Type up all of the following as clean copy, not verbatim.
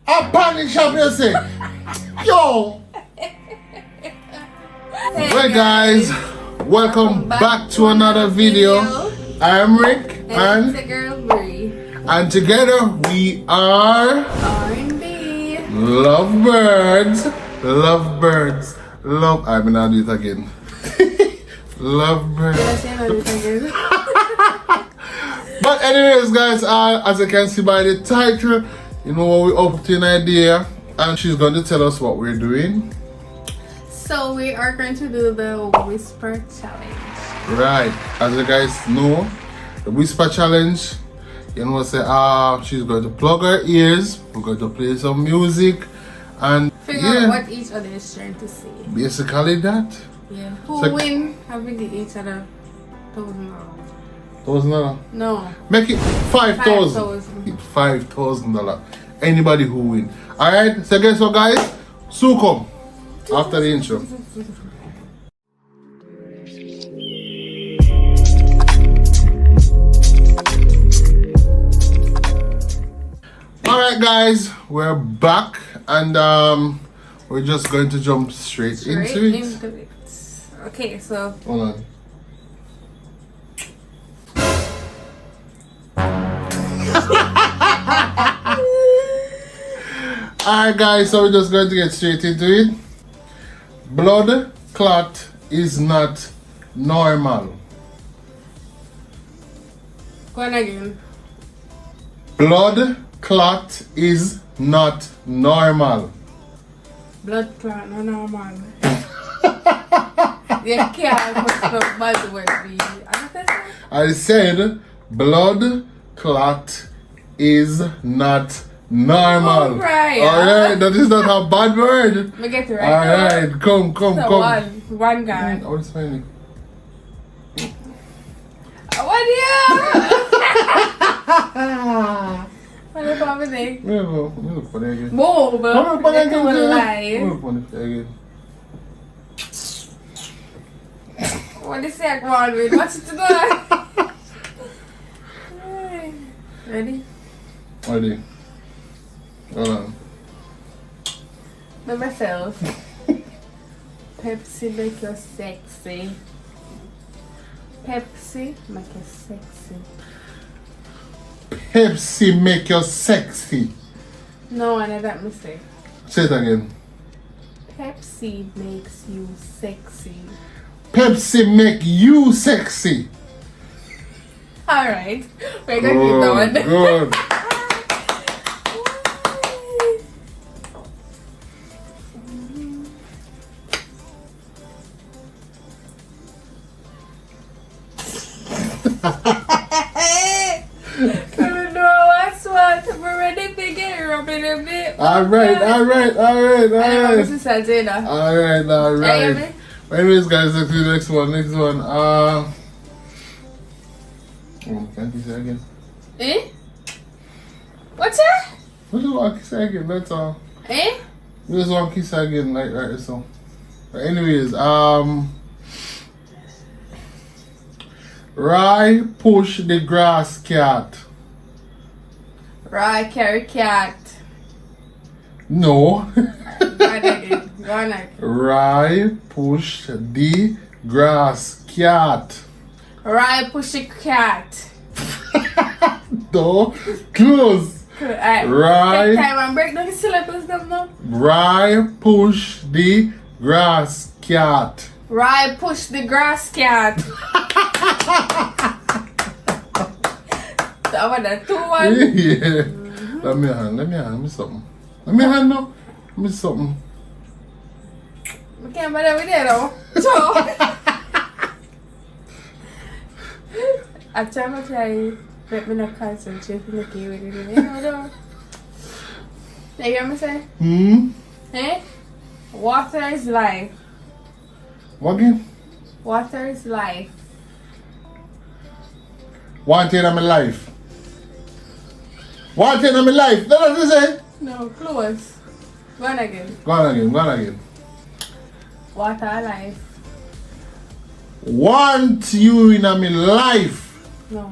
A panty shop, you say? Yo! Hey guys, welcome back to another video. I'm Rick and the girl Bree. And together we are R&B. Lovebirds. Lovebirds. I'm gonna do it again. Lovebirds. But anyways guys, as you can see by the title, you know what we're up to an idea, and she's going to tell us what we're doing. So we are going to do the whisper challenge. Right, as you guys know, the whisper challenge, you know, say she's going to plug her ears, we're going to play some music and figure out what each other is trying to say. Basically that. Yeah. Who win having each other $1,000? $1,000? No. Make it $5,000. $5,000. Anybody who win. Alright, so guess what guys? So come after the intro. Alright guys, we're back and we're just going to jump straight into it. Okay, so hold on. Alright guys, so we're just going to get straight into it. Blood clot is not normal. go on again. Blood clot is not normal. Blood clot not normal. You can't put the buzzword B. I said blood clot is not normal. Alright. Alright, that is not a bad word. Me get it right. Alright, come. One guy. I was finding. What do you? What the fuck is it? Move. Move. What is that one with? What's it today? Ready? Ready. Hold on. By myself. Pepsi make you sexy. Pepsi make you sexy. Pepsi make you sexy. No, I that mistake. Say it again. Pepsi makes you sexy. Pepsi make you sexy. Alright. We're gonna keep going. Good. I don't know what's what. I'm already bigger, rubbing a bit. Alright. This is Sajena. Alright. Anyways, guys, let's do the next one. Can't you say again? Eh? What's that? We just want to say again, that's all. Eh? We just want to say again, like right, so. But anyways, Rye push the grass cat. Rye carry cat. No. Go on again. Rye push the grass cat. Rye push the cat. No. Close. Alright. Rye. Take time and break down the syllables them now. Rye push the grass cat. Rye push the grass cat. That one, that 2-1. Yeah. Let me hand something. Let me something. We can't bother with that though. So I try to let me not concentrate on the key with it. You know, you hear me say? Eh? Water is life. What again? Water is life. One thing in my life. One thing in my life. That's what you say? No, close. Go on again. Go on again. Water life. Want you in my life. No.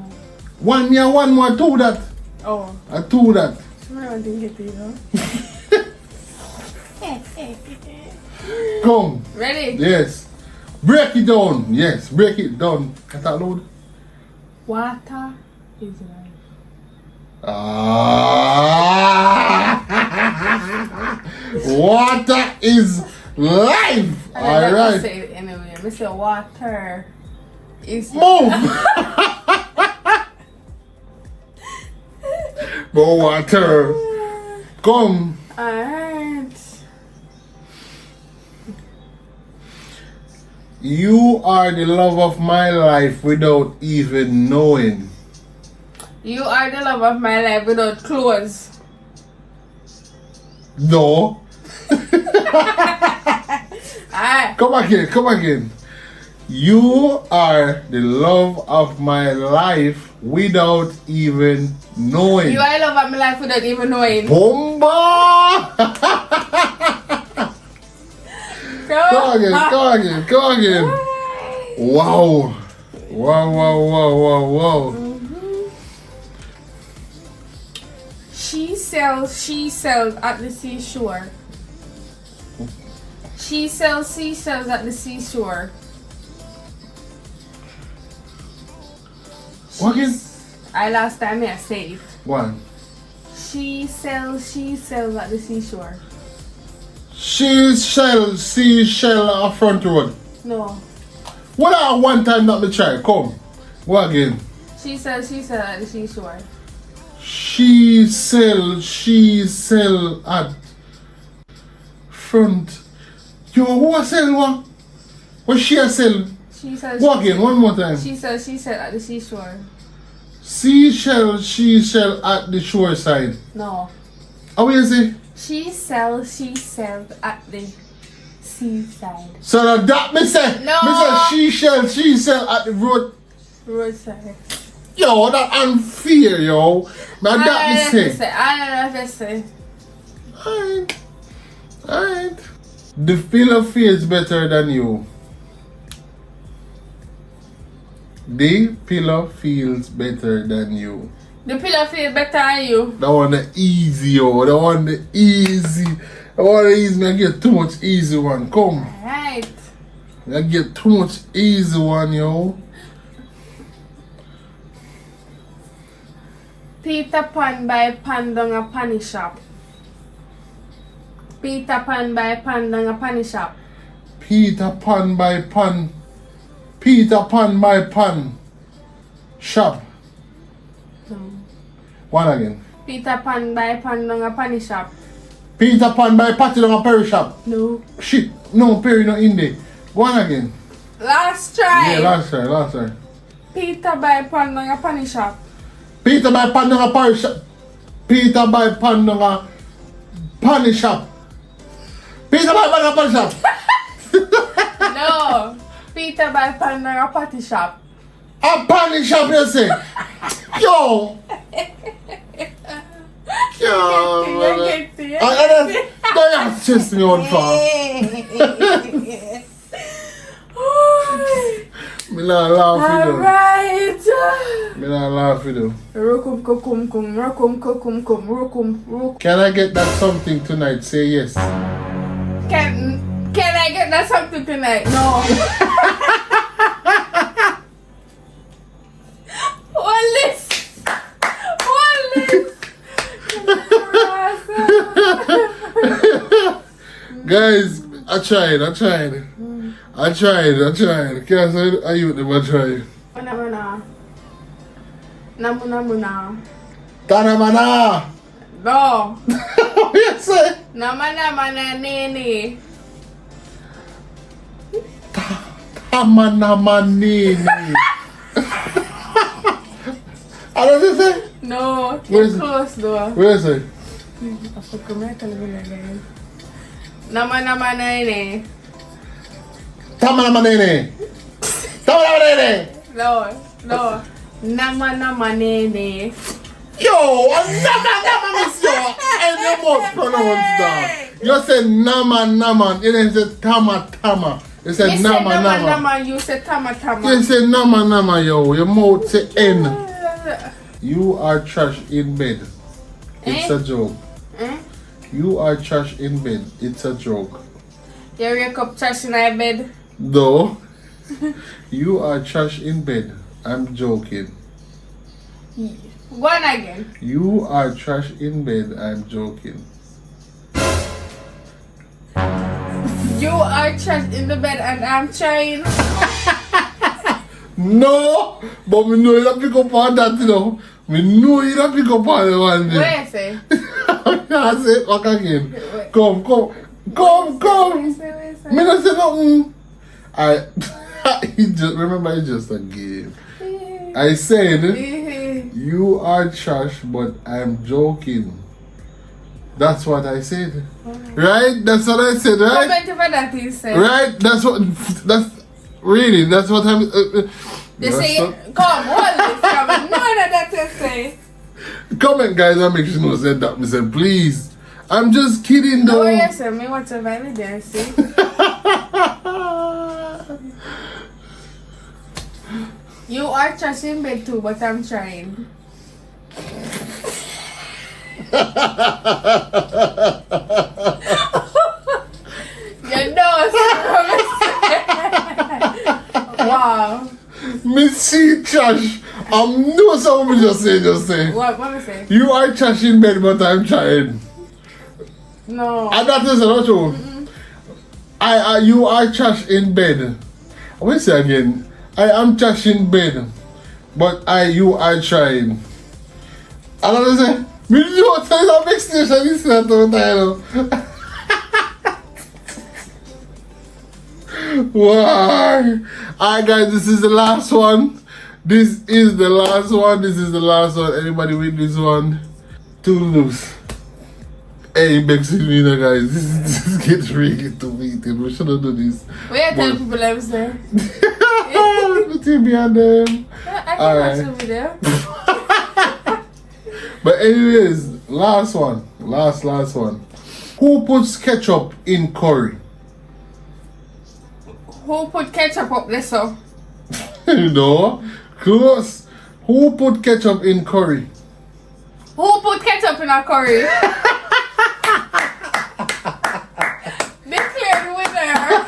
One more, two that. Oh. I do that. don't think it is, Come. Ready? Yes. Break it down. Yes, break it down. Is that loud? Water is life. Water is life. I All don't right. say it anyway. I say water is Move. More water. Come. Alright. You are the love of my life without even knowing. You are the love of my life without clothes. No. Alright. Come again. You are the love of my life without even knowing. You are the love of my life without even knowing. Bomba! Come again. Wow. She sells at the seashore. She sells seashells at the seashore. What again? Last time I say it. One. She sells at the seashore. Seashell on front road. No. What one time that me try? Come. What again? She sells at the seashore. She sell at front. Yo, who sell what? What she sell? She sells. What again? One more time. She sells at the seashore. Seashell at the shore side. No. How is it? She sells at the seaside. So that me say. No. Me say she sell at the Roadside. Yo, that unfair, yo. Man, that me say. I don't say. Alright. The pillow feels better than you. The pillow feels better than you. The pillow feels better than you. That one the easy, yo. That one the easy. That one the easy. I get too much easy one. Come. Alright. I get too much easy one, yo. Peter Pan buy pan down a panny shop. Peter Pan buy pan down a panny shop. Peter Pan by pan shop. No. One again. Peter Pan buy pan down a panny shop. Peter Pan by patty down a Perry shop. No. Shit. No, Perry not in there. One again. Last try. Yeah, last try. Peter buy pan down a panny shop. Peter by pan down a Perry shop. Peter by pan down a panny shop. Peter by pan down a panny shop. No. Peter buy pan down a patty shop. A panny shop, you say? Yo. Yo. Don't chase me on far. Me not laugh with you. Alright. Me not laugh with you. Rokum. Can I get that something tonight? Say yes. Can I get that something tonight? No. One list. Guys, I tried. Can't say I used them, I tried. Namuna. Tanamana! No. What you say? Namana nene. Tamanamanini. I don't say? No. Where is You're it? close though. What you say? I forgot my television again. Namana nene. Tamanamanini. No. Nama nene. Yo, nama miss yo. And you must pronounce that. You say nama. You didn't say tama. You said You nama. said nama. You said tama. You say nama yo. Your mouth say N. You are trash in bed. It's a joke. You are trash in bed. It's a joke. You wake up trash in my bed. No. You are trash in bed. I'm joking. Go on again. You are trash in bed. I'm joking. You are trash in the bed and I'm trying. No, but me know you don't pick up on that, you know. Me know you don't pick up on the one day. What you say? I say it back again. Come. What you say? Me not say nothing. It's just a game. I said, you are trash, but I'm joking. That's what I said. Right? That's what I said, right? Comment for that you said. Right? That's what I'm... You say, come, hold this, come. No, that's what you say. Comment, guys, and make sure you know said that. Me say, please. I'm just kidding, though. No, yes, sir. Me want to validate, see? You are trash in bed too, but I'm trying. You know, wow. Me see trash. No, someone just say. What me say? You are trash in bed, but I'm trying. No. And that is not true. You are trash in bed. I will say again. I am trash in bed, but you are trying. And I say, me know what kind of extension is that all the time. Why? Alright guys, this is the last one. This is the last one. Anybody with this one? Too loose. Hey, begs me now, guys. This gets really too meeting. We shouldn't do this. Where you tell people I'm saying? Between me and them. I can watch the video. But anyways, last one. Last one. Who puts ketchup in curry? Who put ketchup up there, so? No. Close. Who put ketchup in curry? Who put ketchup in a curry? Declare the winner.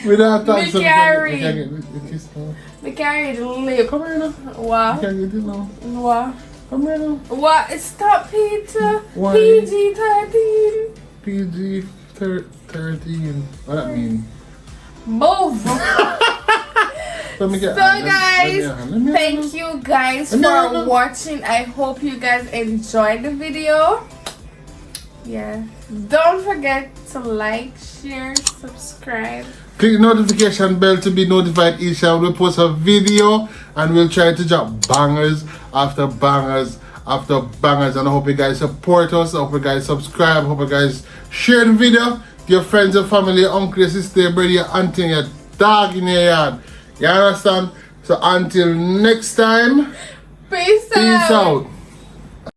Without that, Me carry. we can get the kiss now. Me carry the lip. Come here now. What? You can get it now. What? Come here now. What? Stop, Peter. Why? PG-13. PG-13. What that mean? Move. Let me get So guys, thank you guys for watching. I hope you guys enjoyed the video. Yeah, don't forget to like, share, subscribe. Click the notification bell to be notified each time we post a video, and we'll try to drop bangers after bangers after bangers. And I hope you guys support us. I hope you guys subscribe. I hope you guys share the video to your friends, your family, your uncle, your sister, your brother, your auntie, your dog in your yard. You understand? So until next time, Peace out.